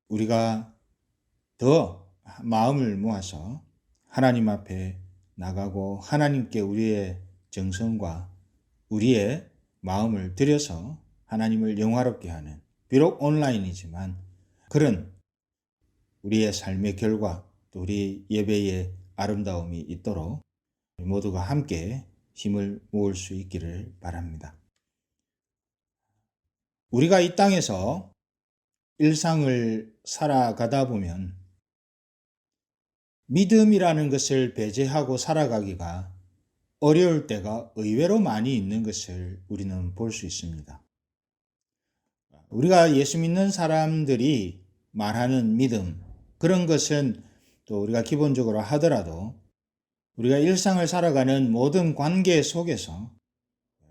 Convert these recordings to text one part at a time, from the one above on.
우리가 더 마음을 모아서 하나님 앞에 나가고 하나님께 우리의 정성과 우리의 마음을 들여서 하나님을 영화롭게 하는, 비록 온라인이지만 그런 우리의 삶의 결과, 또 우리 예배의 아름다움이 있도록 모두가 함께 힘을 모을 수 있기를 바랍니다. 우리가 이 땅에서 일상을 살아가다 보면 믿음이라는 것을 배제하고 살아가기가 어려울 때가 의외로 많이 있는 것을 우리는 볼 수 있습니다. 우리가 예수 믿는 사람들이 말하는 믿음, 그런 것은 또 우리가 기본적으로 하더라도 우리가 일상을 살아가는 모든 관계 속에서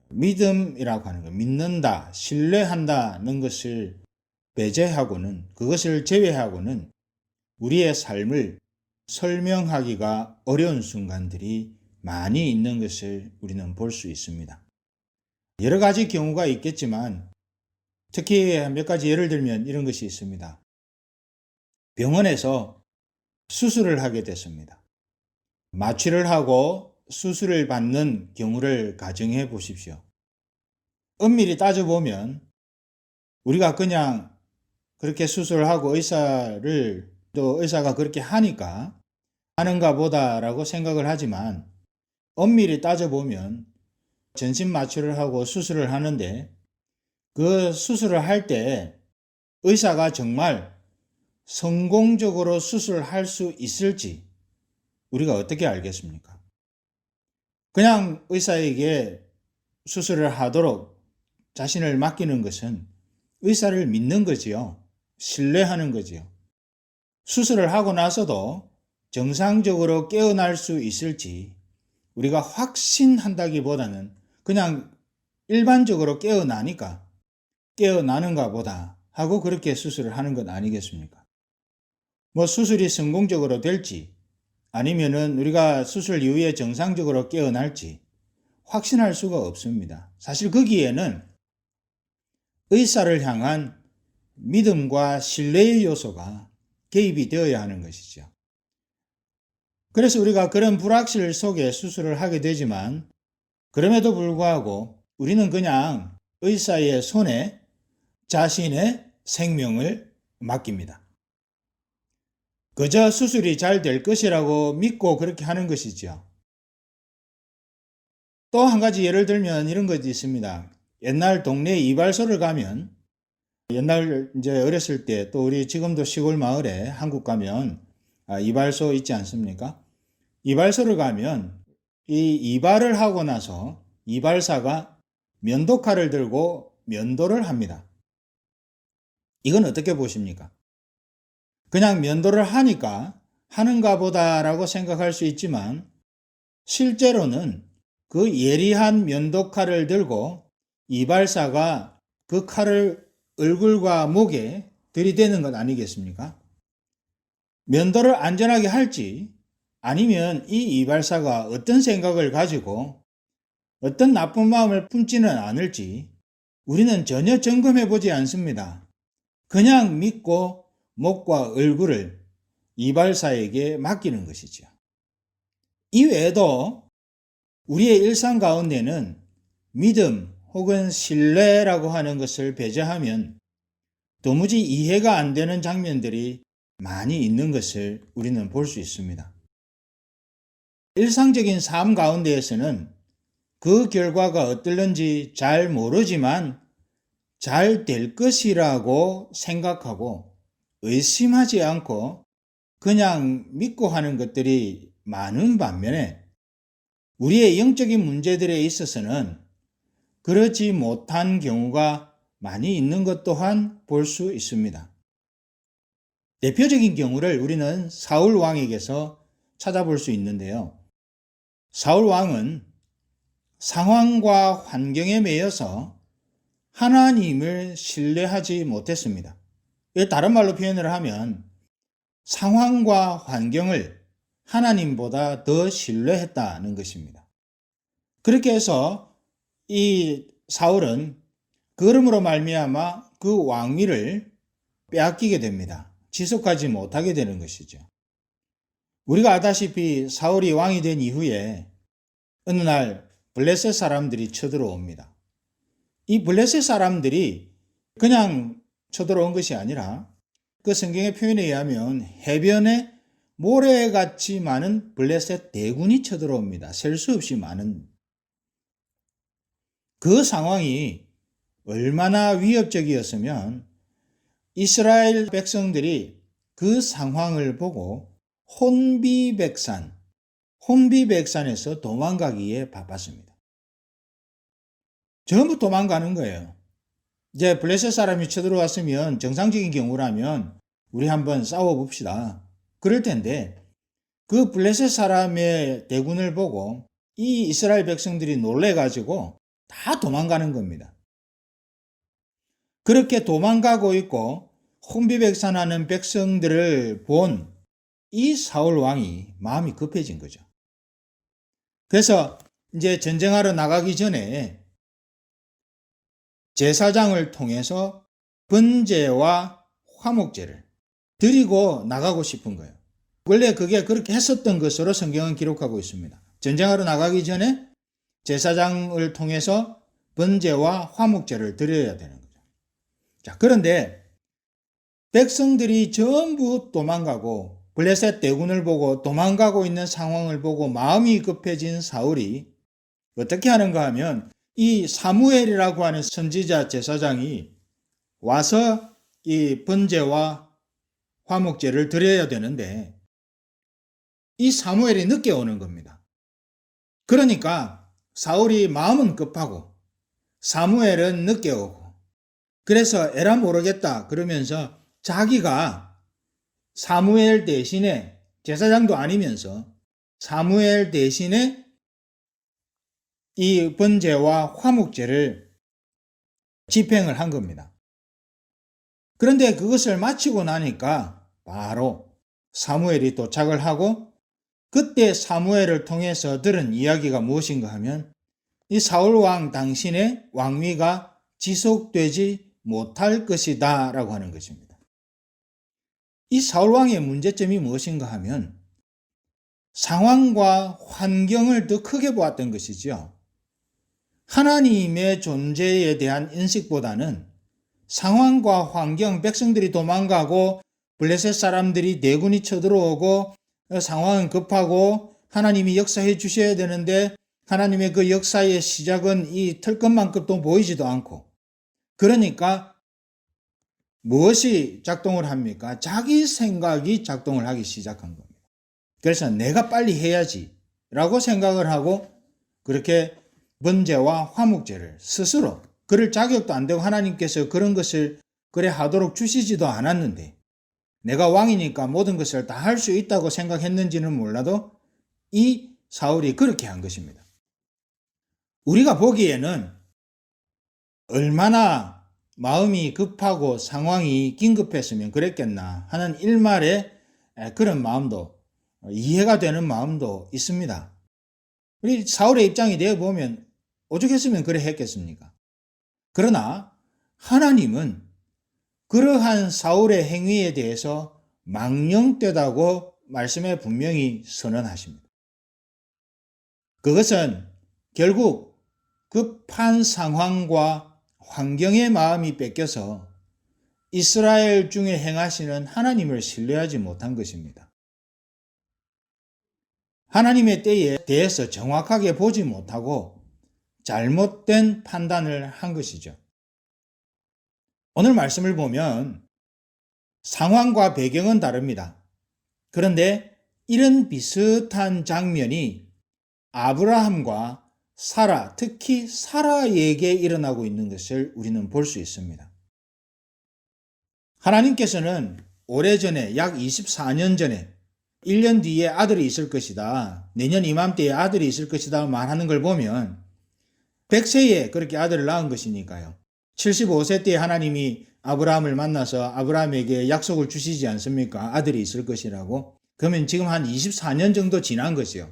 믿음이라고 하는 것, 믿는다, 신뢰한다는 것을 배제하고는, 그것을 제외하고는 우리의 삶을 설명하기가 어려운 순간들이 많이 있는 것을 우리는 볼 수 있습니다. 여러 가지 경우가 있겠지만 특히 몇 가지 예를 들면 이런 것이 있습니다. 병원에서 수술을 하게 됐습니다. 마취를 하고 수술을 받는 경우를 가정해 보십시오. 엄밀히 따져보면 우리가 그냥 그렇게 수술을 하고 의사가 그렇게 하니까 하는가 보다라고 생각을 하지만, 엄밀히 따져보면 전신 마취를 하고 수술을 하는데 그 수술을 할 때 의사가 정말 성공적으로 수술할 수 있을지 우리가 어떻게 알겠습니까? 그냥 의사에게 수술을 하도록 자신을 맡기는 것은 의사를 믿는 거지요. 신뢰하는 거지요. 수술을 하고 나서도 정상적으로 깨어날 수 있을지 우리가 확신한다기보다는 그냥 일반적으로 깨어나니까 깨어나는가 보다 하고 그렇게 수술을 하는 것 아니겠습니까? 수술이 성공적으로 될지 아니면은 우리가 수술 이후에 정상적으로 깨어날지 확신할 수가 없습니다. 사실 거기에는 의사를 향한 믿음과 신뢰의 요소가 개입이 되어야 하는 것이죠. 그래서 우리가 그런 불확실 속에 수술을 하게 되지만 그럼에도 불구하고 우리는 그냥 의사의 손에 자신의 생명을 맡깁니다. 그저 수술이 잘 될 것이라고 믿고 그렇게 하는 것이죠. 또 한 가지 예를 들면 이런 것이 있습니다. 옛날 동네 이발소를 가면, 옛날 이제 어렸을 때, 또 우리 지금도 시골 마을에 한국 가면 이발소 있지 않습니까? 이발소를 가면 이 이발을 하고 나서 이발사가 면도칼을 들고 면도를 합니다. 이건 어떻게 보십니까? 그냥 면도를 하니까 하는가 보다라고 생각할 수 있지만 실제로는 그 예리한 면도칼을 들고 이발사가 그 칼을 얼굴과 목에 들이대는 것 아니겠습니까? 면도를 안전하게 할지 아니면 이 이발사가 어떤 생각을 가지고 어떤 나쁜 마음을 품지는 않을지 우리는 전혀 점검해 보지 않습니다. 그냥 믿고 목과 얼굴을 이발사에게 맡기는 것이죠. 이외에도 우리의 일상 가운데는 믿음 혹은 신뢰라고 하는 것을 배제하면 도무지 이해가 안 되는 장면들이 많이 있는 것을 우리는 볼 수 있습니다. 일상적인 삶 가운데에서는 그 결과가 어떨는지 잘 모르지만 잘 될 것이라고 생각하고 의심하지 않고 그냥 믿고 하는 것들이 많은 반면에 우리의 영적인 문제들에 있어서는 그렇지 못한 경우가 많이 있는 것 또한 볼 수 있습니다. 대표적인 경우를 우리는 사울 왕에게서 찾아볼 수 있는데요. 사울 왕은 상황과 환경에 매여서 하나님을 신뢰하지 못했습니다. 다른 말로 표현을 하면 상황과 환경을 하나님보다 더 신뢰했다는 것입니다. 그렇게 해서 이 사울은 그러므로 말미암아 그 왕위를 빼앗기게 됩니다. 지속하지 못하게 되는 것이죠. 우리가 알다시피 사울이 왕이 된 이후에 어느 날 블레셋 사람들이 쳐들어옵니다. 이 블레셋 사람들이 그냥 쳐들어온 것이 아니라 그 성경의 표현에 의하면 해변에 모래같이 많은 블레셋 대군이 쳐들어옵니다. 셀 수 없이 많은. 그 상황이 얼마나 위협적이었으면 이스라엘 백성들이 그 상황을 보고 혼비백산에서 도망가기에 바빴습니다. 전부 도망가는 거예요. 이제 블레셋 사람이 쳐들어왔으면 정상적인 경우라면 우리 한번 싸워봅시다. 그럴 텐데 그 블레셋 사람의 대군을 보고 이 이스라엘 백성들이 놀래가지고 다 도망가는 겁니다. 그렇게 도망가고 있고 혼비백산하는 백성들을 본 이 사울 왕이 마음이 급해진 거죠. 그래서 이제 전쟁하러 나가기 전에 제사장을 통해서 번제와 화목제를 드리고 나가고 싶은 거예요. 원래 그게 그렇게 했었던 것으로 성경은 기록하고 있습니다. 전쟁하러 나가기 전에 제사장을 통해서 번제와 화목제를 드려야 되는 거죠. 자, 그런데 백성들이 전부 도망가고 블레셋 대군을 보고 도망가고 있는 상황을 보고 마음이 급해진 사울이 어떻게 하는가 하면 이 사무엘이라고 하는 선지자 제사장이 와서 이 번제와 화목제를 드려야 되는데 이 사무엘이 늦게 오는 겁니다. 그러니까 사울이 마음은 급하고 사무엘은 늦게 오고 그래서 에라 모르겠다 그러면서 자기가 사무엘 대신에 제사장도 아니면서 사무엘 대신에 이 번제와 화목제를 집행을 한 겁니다. 그런데 그것을 마치고 나니까 바로 사무엘이 도착을 하고 그때 사무엘을 통해서 들은 이야기가 무엇인가 하면 이 사울 왕 당신의 왕위가 지속되지 못할 것이다 라고 하는 것입니다. 이 사울 왕의 문제점이 무엇인가 하면 상황과 환경을 더 크게 보았던 것이죠. 하나님의 존재에 대한 인식보다는 상황과 환경, 백성들이 도망가고 블레셋 사람들이 대군이 쳐들어오고 상황은 급하고 하나님이 역사해 주셔야 되는데 하나님의 그 역사의 시작은 이 털끝만큼도 보이지도 않고 그러니까 무엇이 작동을 합니까? 자기 생각이 작동을 하기 시작한 겁니다. 그래서 내가 빨리 해야지 라고 생각을 하고 그렇게 번제와 화목제를 스스로 그럴 자격도 안 되고 하나님께서 그런 것을 그래 하도록 주시지도 않았는데 내가 왕이니까 모든 것을 다 할 수 있다고 생각했는지는 몰라도 이 사울이 그렇게 한 것입니다. 우리가 보기에는 얼마나 마음이 급하고 상황이 긴급했으면 그랬겠나 하는 일말의 그런 마음도 이해가 되는 마음도 있습니다. 우리 사울의 입장이 되어 보면 오죽했으면 그래 했겠습니까? 그러나 하나님은 그러한 사울의 행위에 대해서 망령되다고 말씀에 분명히 선언하십니다. 그것은 결국 급한 상황과 환경의 마음이 뺏겨서 이스라엘 중에 행하시는 하나님을 신뢰하지 못한 것입니다. 하나님의 때에 대해서 정확하게 보지 못하고 잘못된 판단을 한 것이죠. 오늘 말씀을 보면 상황과 배경은 다릅니다. 그런데 이런 비슷한 장면이 아브라함과 사라, 특히 사라에게 일어나고 있는 것을 우리는 볼 수 있습니다. 하나님께서는 오래전에 약 24년 전에 1년 뒤에 아들이 있을 것이다. 내년 이맘때에 아들이 있을 것이다 말하는 걸 보면 100세에 그렇게 아들을 낳은 것이니까요. 75세 때 하나님이 아브라함을 만나서 아브라함에게 약속을 주시지 않습니까? 아들이 있을 것이라고. 그러면 지금 한 24년 정도 지난 거죠.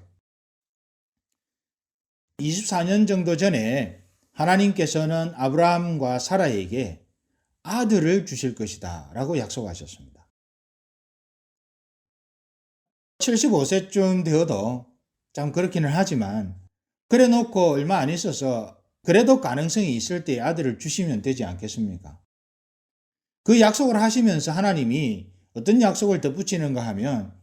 24년 정도 전에 하나님께서는 아브라함과 사라에게 아들을 주실 것이다 라고 약속하셨습니다. 75세쯤 되어도 참 그렇기는 하지만 그래 놓고 얼마 안 있어서 그래도 가능성이 있을 때 아들을 주시면 되지 않겠습니까? 그 약속을 하시면서 하나님이 어떤 약속을 덧붙이는가 하면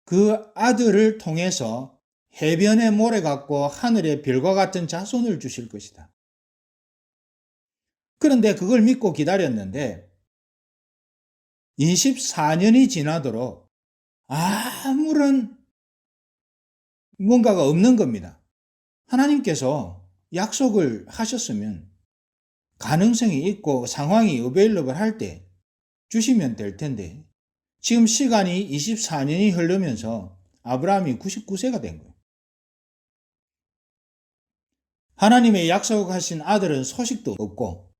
그 아들을 통해서 해변의 모래 같고 하늘의 별과 같은 자손을 주실 것이다. 그런데 그걸 믿고 기다렸는데 24년이 지나도록 아무런 뭔가가 없는 겁니다. 하나님께서 약속을 하셨으면 가능성이 있고 상황이 어베일러블 할 때 주시면 될 텐데 지금 시간이 24년이 흐르면서 아브라함이 99세가 된 거예요. 하나님의 약속하신 아들은 소식도 없고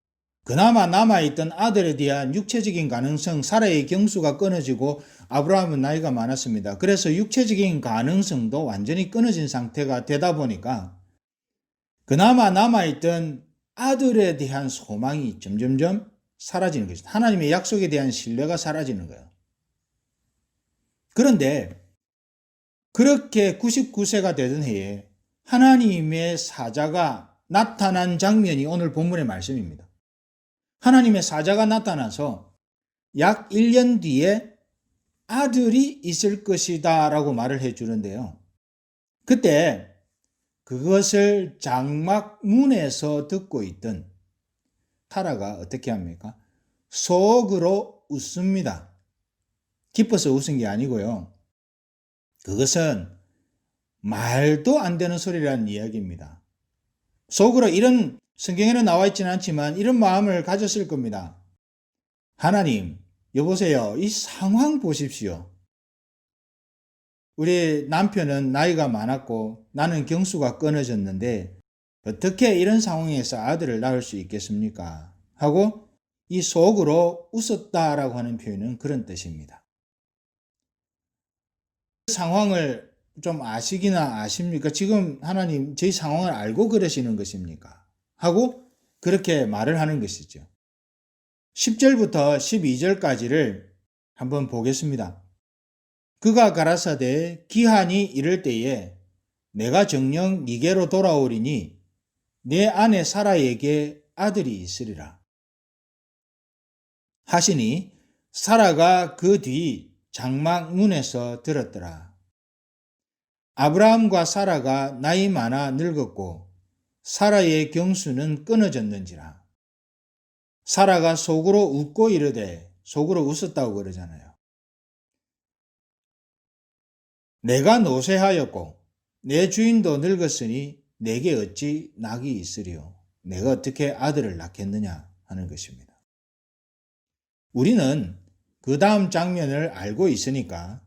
그나마 남아있던 아들에 대한 육체적인 가능성, 사라의 경수가 끊어지고 아브라함은 나이가 많았습니다. 그래서 육체적인 가능성도 완전히 끊어진 상태가 되다 보니까 그나마 남아있던 아들에 대한 소망이 점점점 사라지는 것이다. 하나님의 약속에 대한 신뢰가 사라지는 거예요. 그런데 그렇게 99세가 되던 해에 하나님의 사자가 나타난 장면이 오늘 본문의 말씀입니다. 하나님의 사자가 나타나서 약 1년 뒤에 아들이 있을 것이다 라고 말을 해주는데요. 그때 그것을 장막문에서 듣고 있던 사라가 어떻게 합니까? 속으로 웃습니다. 기뻐서 웃은 게 아니고요. 그것은 말도 안 되는 소리라는 이야기입니다. 속으로 이런 성경에는 나와 있지는 않지만 이런 마음을 가졌을 겁니다. 하나님, 여보세요. 이 상황 보십시오. 우리 남편은 나이가 많았고 나는 경수가 끊어졌는데 어떻게 이런 상황에서 아들을 낳을 수 있겠습니까? 하고 이 속으로 웃었다라고 하는 표현은 그런 뜻입니다. 상황을 좀 아시기나 아십니까? 지금 하나님 저희 상황을 알고 그러시는 것입니까? 하고 그렇게 말을 하는 것이죠. 10절부터 12절까지를 한번 보겠습니다. 그가 가라사대 기한이 이를 때에 내가 정녕 니게로 돌아오리니 내 아내 사라에게 아들이 있으리라 하시니 사라가 그 뒤 장막문에서 들었더라. 아브라함과 사라가 나이 많아 늙었고 사라의 경수는 끊어졌는지라. 사라가 속으로 웃고 이르되, 속으로 웃었다고 그러잖아요. 내가 노쇠하였고 내 주인도 늙었으니 내게 어찌 낙이 있으리요. 내가 어떻게 아들을 낳겠느냐 하는 것입니다. 우리는 그 다음 장면을 알고 있으니까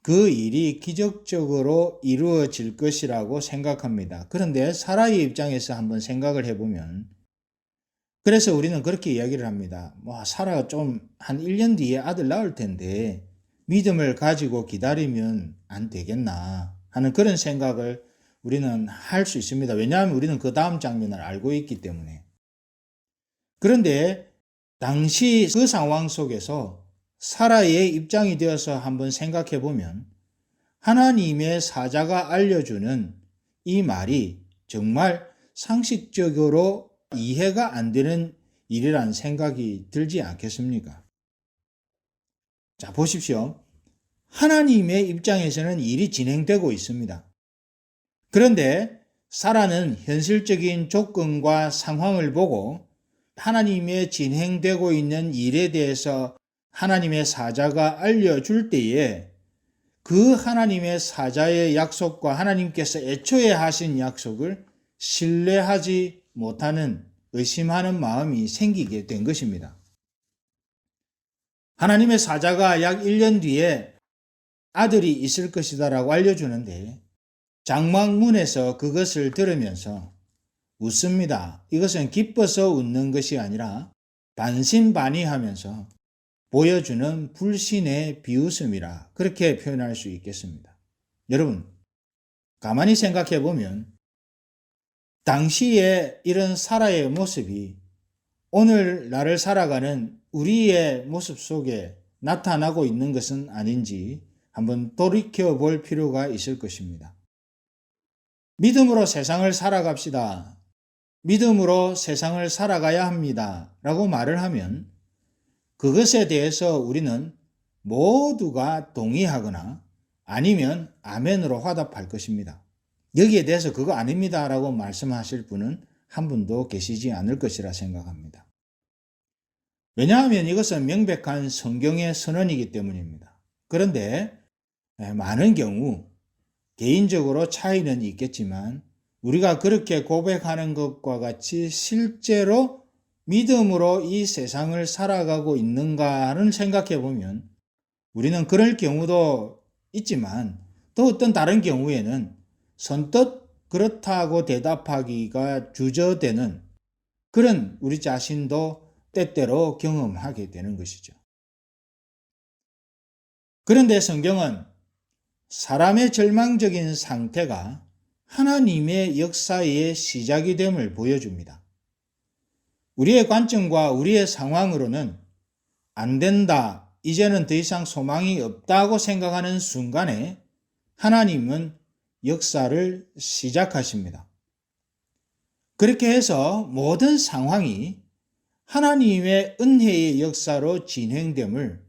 그 일이 기적적으로 이루어질 것이라고 생각합니다. 그런데 사라의 입장에서 한번 생각을 해보면, 그래서 우리는 그렇게 이야기를 합니다. 사라가 좀 한 1년 뒤에 아들 낳을 텐데 믿음을 가지고 기다리면 안 되겠나 하는 그런 생각을 우리는 할 수 있습니다. 왜냐하면 우리는 그 다음 장면을 알고 있기 때문에. 그런데 당시 그 상황 속에서 사라의 입장이 되어서 한번 생각해 보면 하나님의 사자가 알려주는 이 말이 정말 상식적으로 이해가 안 되는 일이라는 생각이 들지 않겠습니까? 자, 보십시오. 하나님의 입장에서는 일이 진행되고 있습니다. 그런데 사라는 현실적인 조건과 상황을 보고 하나님의 진행되고 있는 일에 대해서 하나님의 사자가 알려줄 때에 그 하나님의 사자의 약속과 하나님께서 애초에 하신 약속을 신뢰하지 못하는 의심하는 마음이 생기게 된 것입니다. 하나님의 사자가 약 1년 뒤에 아들이 있을 것이다 라고 알려주는데 장막문에서 그것을 들으면서 웃습니다. 이것은 기뻐서 웃는 것이 아니라 반신반의하면서 보여주는 불신의 비웃음이라 그렇게 표현할 수 있겠습니다. 여러분, 가만히 생각해 보면 당시에 이런 사라의 모습이 오늘 날을 살아가는 우리의 모습 속에 나타나고 있는 것은 아닌지 한번 돌이켜 볼 필요가 있을 것입니다. 믿음으로 세상을 살아갑시다. 믿음으로 세상을 살아가야 합니다. 라고 말을 하면 그것에 대해서 우리는 모두가 동의하거나 아니면 아멘으로 화답할 것입니다. 여기에 대해서 그거 아닙니다 라고 말씀하실 분은 한 분도 계시지 않을 것이라 생각합니다. 왜냐하면 이것은 명백한 성경의 선언이기 때문입니다. 그런데 많은 경우 개인적으로 차이는 있겠지만 우리가 그렇게 고백하는 것과 같이 실제로 믿음으로 이 세상을 살아가고 있는가를 생각해 보면 우리는 그럴 경우도 있지만 또 어떤 다른 경우에는 선뜻 그렇다고 대답하기가 주저되는 그런 우리 자신도 때때로 경험하게 되는 것이죠. 그런데 성경은 사람의 절망적인 상태가 하나님의 역사의 시작이 됨을 보여줍니다. 우리의 관점과 우리의 상황으로는 안 된다, 이제는 더 이상 소망이 없다고 생각하는 순간에 하나님은 역사를 시작하십니다. 그렇게 해서 모든 상황이 하나님의 은혜의 역사로 진행됨을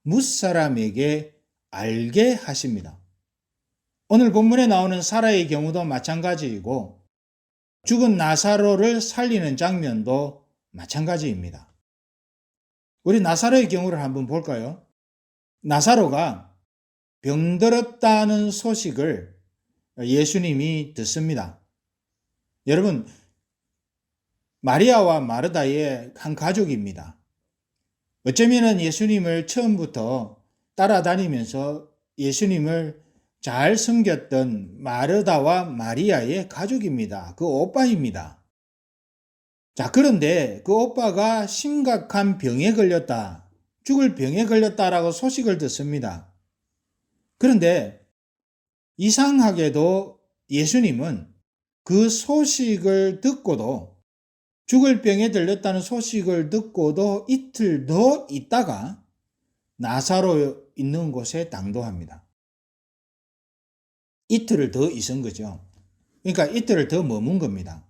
뭇사람에게 알게 하십니다. 오늘 본문에 나오는 사라의 경우도 마찬가지이고 죽은 나사로를 살리는 장면도 마찬가지입니다. 우리 나사로의 경우를 한번 볼까요? 나사로가 병들었다는 소식을 예수님이 듣습니다. 여러분, 마리아와 마르다의 한 가족입니다. 어쩌면 예수님을 처음부터 따라다니면서 예수님을 잘 섬겼던 마르다와 마리아의 가족입니다. 그 오빠입니다. 자, 그런데 그 오빠가 심각한 병에 걸렸다, 죽을 병에 걸렸다라고 소식을 듣습니다. 그런데 이상하게도 예수님은 그 소식을 듣고도 죽을 병에 들렸다는 소식을 듣고도 이틀 더 있다가 나사로 있는 곳에 당도합니다. 이틀을 더 있은 거죠. 그러니까 이틀을 더 머문 겁니다.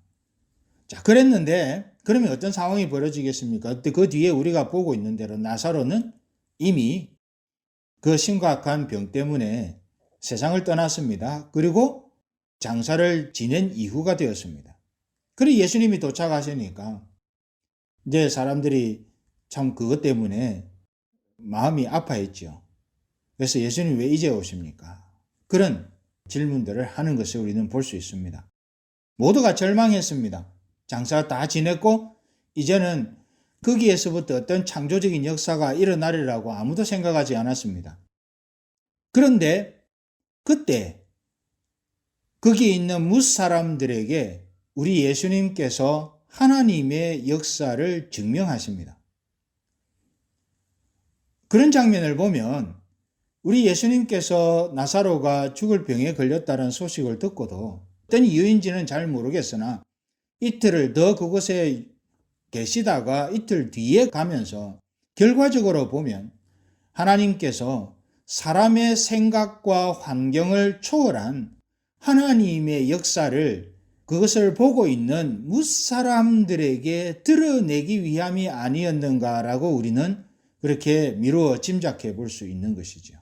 자, 그랬는데 그러면 어떤 상황이 벌어지겠습니까? 그 뒤에 우리가 보고 있는 대로 나사로는 이미 그 심각한 병 때문에 세상을 떠났습니다. 그리고 장사를 지낸 이후가 되었습니다. 그리고 예수님이 도착하시니까 이제 사람들이 참 그것 때문에 마음이 아파했죠. 그래서 예수님 왜 이제 오십니까? 그런 질문들을 하는 것을 우리는 볼 수 있습니다. 모두가 절망했습니다. 장사 다 지냈고 이제는 거기에서부터 어떤 창조적인 역사가 일어나리라고 아무도 생각하지 않았습니다. 그런데 그때 거기 있는 뭇사람들에게 우리 예수님께서 하나님의 역사를 증명하십니다. 그런 장면을 보면 우리 예수님께서 나사로가 죽을 병에 걸렸다는 소식을 듣고도 어떤 이유인지는 잘 모르겠으나 이틀을 더 그곳에 계시다가 이틀 뒤에 가면서 결과적으로 보면 하나님께서 사람의 생각과 환경을 초월한 하나님의 역사를 그것을 보고 있는 뭇사람들에게 드러내기 위함이 아니었는가라고 우리는 그렇게 미루어 짐작해 볼 수 있는 것이죠.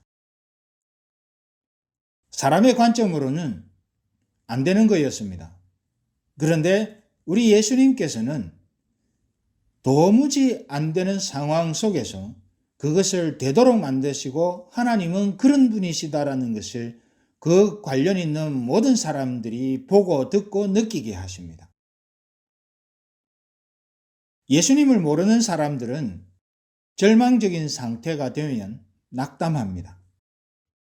사람의 관점으로는 안 되는 거였습니다. 그런데 우리 예수님께서는 도무지 안 되는 상황 속에서 그것을 되도록 만드시고 하나님은 그런 분이시다라는 것을 그 관련 있는 모든 사람들이 보고 듣고 느끼게 하십니다. 예수님을 모르는 사람들은 절망적인 상태가 되면 낙담합니다.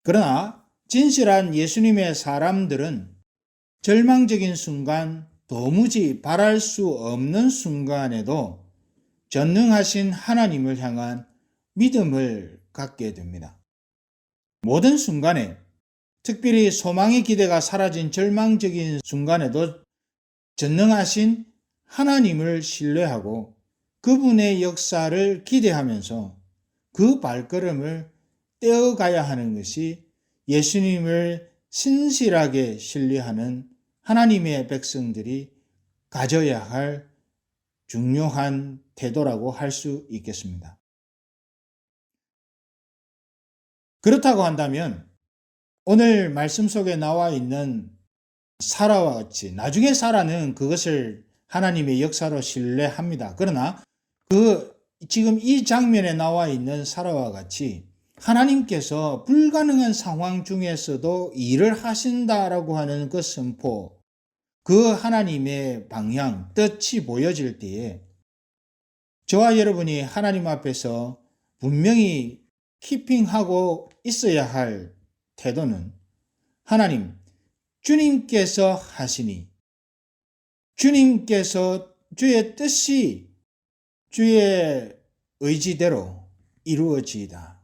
그러나 진실한 예수님의 사람들은 절망적인 순간, 도무지 바랄 수 없는 순간에도 전능하신 하나님을 향한 믿음을 갖게 됩니다. 모든 순간에, 특별히 소망의 기대가 사라진 절망적인 순간에도 전능하신 하나님을 신뢰하고 그분의 역사를 기대하면서 그 발걸음을 떼어가야 하는 것이 예수님을 신실하게 신뢰하는 하나님의 백성들이 가져야 할 중요한 태도라고 할 수 있겠습니다. 그렇다고 한다면 오늘 말씀 속에 나와 있는 사라와 같이 나중에 사라는 그것을 하나님의 역사로 신뢰합니다. 그러나 지금 이 장면에 나와 있는 사라와 같이 하나님께서 불가능한 상황 중에서도 일을 하신다라고 하는 그 선포, 그 하나님의 방향, 뜻이 보여질 때에 저와 여러분이 하나님 앞에서 분명히 키핑하고 있어야 할 태도는 하나님, 주님께서 하시니 주님께서 주의 뜻이 주의 의지대로 이루어지이다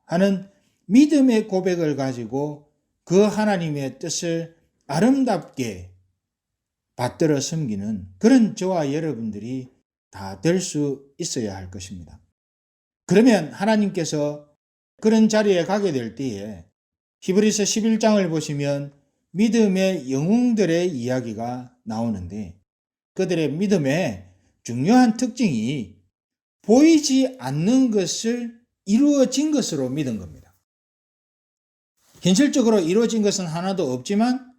하는 믿음의 고백을 가지고 그 하나님의 뜻을 아름답게 받들어 섬기는 그런 저와 여러분들이 다 될 수 있어야 할 것입니다. 그러면 하나님께서 그런 자리에 가게 될 때에 히브리서 11장을 보시면 믿음의 영웅들의 이야기가 나오는데 그들의 믿음의 중요한 특징이 보이지 않는 것을 이루어진 것으로 믿은 겁니다. 현실적으로 이루어진 것은 하나도 없지만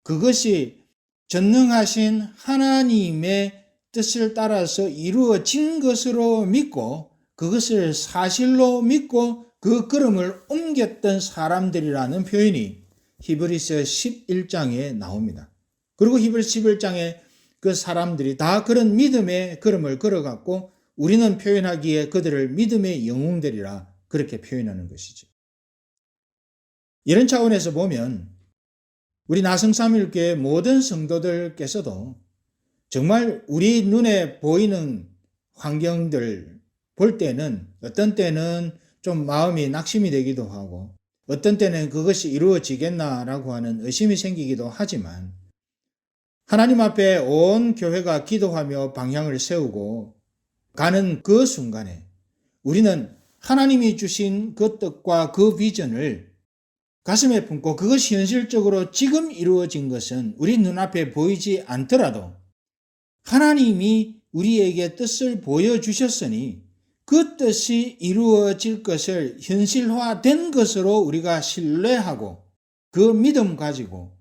그것이 전능하신 하나님의 뜻을 따라서 이루어진 것으로 믿고 그것을 사실로 믿고 그 걸음을 옮겼던 사람들이라는 표현이 히브리서 11장에 나옵니다. 그리고 히브리서 11장에 그 사람들이 다 그런 믿음의 걸음을 걸어갔고 우리는 표현하기에 그들을 믿음의 영웅들이라 그렇게 표현하는 것이죠. 이런 차원에서 보면 우리 나성삼일교회 모든 성도들께서도 정말 우리 눈에 보이는 환경들 볼 때는 어떤 때는 좀 마음이 낙심이 되기도 하고 어떤 때는 그것이 이루어지겠나라고 하는 의심이 생기기도 하지만 하나님 앞에 온 교회가 기도하며 방향을 세우고 가는 그 순간에 우리는 하나님이 주신 그 뜻과 그 비전을 가슴에 품고 그것이 현실적으로 지금 이루어진 것은 우리 눈앞에 보이지 않더라도 하나님이 우리에게 뜻을 보여주셨으니 그 뜻이 이루어질 것을 현실화된 것으로 우리가 신뢰하고 그 믿음 가지고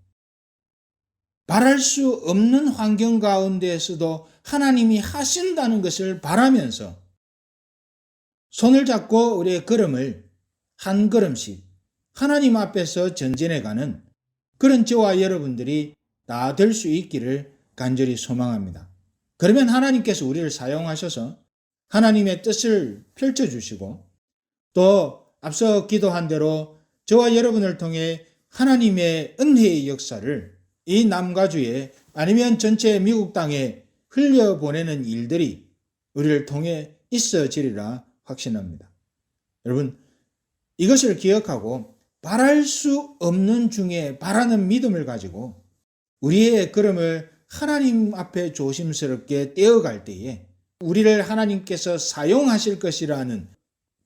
바랄 수 없는 환경 가운데에서도 하나님이 하신다는 것을 바라면서 손을 잡고 우리의 걸음을 한 걸음씩 하나님 앞에서 전진해가는 그런 저와 여러분들이 다 될 수 있기를 간절히 소망합니다. 그러면 하나님께서 우리를 사용하셔서 하나님의 뜻을 펼쳐주시고 또 앞서 기도한 대로 저와 여러분을 통해 하나님의 은혜의 역사를 이 남가주에 아니면 전체 미국 땅에 흘려보내는 일들이 우리를 통해 있어지리라 확신합니다. 여러분 이것을 기억하고 바랄 수 없는 중에 바라는 믿음을 가지고 우리의 걸음을 하나님 앞에 조심스럽게 떼어갈 때에 우리를 하나님께서 사용하실 것이라는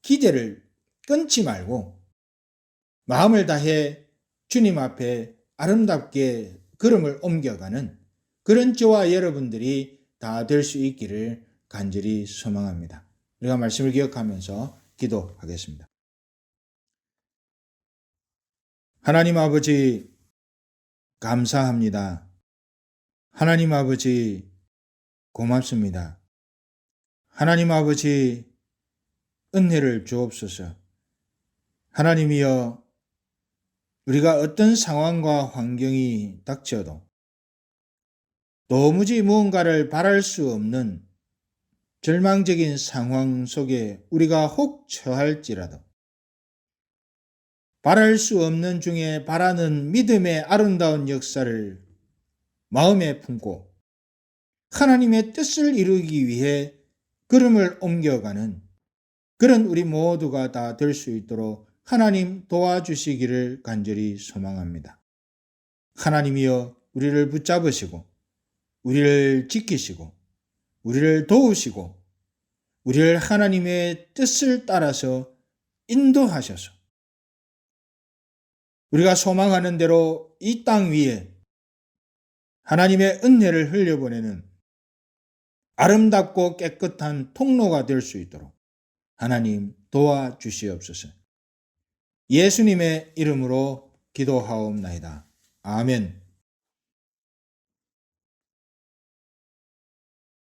기대를 끊지 말고 마음을 다해 주님 앞에 아름답게 걸음을 옮겨가는 그런 저와 여러분들이 다 될 수 있기를 간절히 소망합니다. 우리가 말씀을 기억하면서 기도하겠습니다. 하나님 아버지 감사합니다. 하나님 아버지 고맙습니다. 하나님 아버지 은혜를 주옵소서. 하나님이여 우리가 어떤 상황과 환경이 닥쳐도 도무지 무언가를 바랄 수 없는 절망적인 상황 속에 우리가 혹 처할지라도 바랄 수 없는 중에 바라는 믿음의 아름다운 역사를 마음에 품고 하나님의 뜻을 이루기 위해 걸음을 옮겨가는 그런 우리 모두가 다 될 수 있도록 하나님 도와주시기를 간절히 소망합니다. 하나님이여 우리를 붙잡으시고 우리를 지키시고 우리를 도우시고 우리를 하나님의 뜻을 따라서 인도하셔서 우리가 소망하는 대로 이 땅 위에 하나님의 은혜를 흘려보내는 아름답고 깨끗한 통로가 될 수 있도록 하나님 도와주시옵소서. 예수님의 이름으로 기도하옵나이다. 아멘.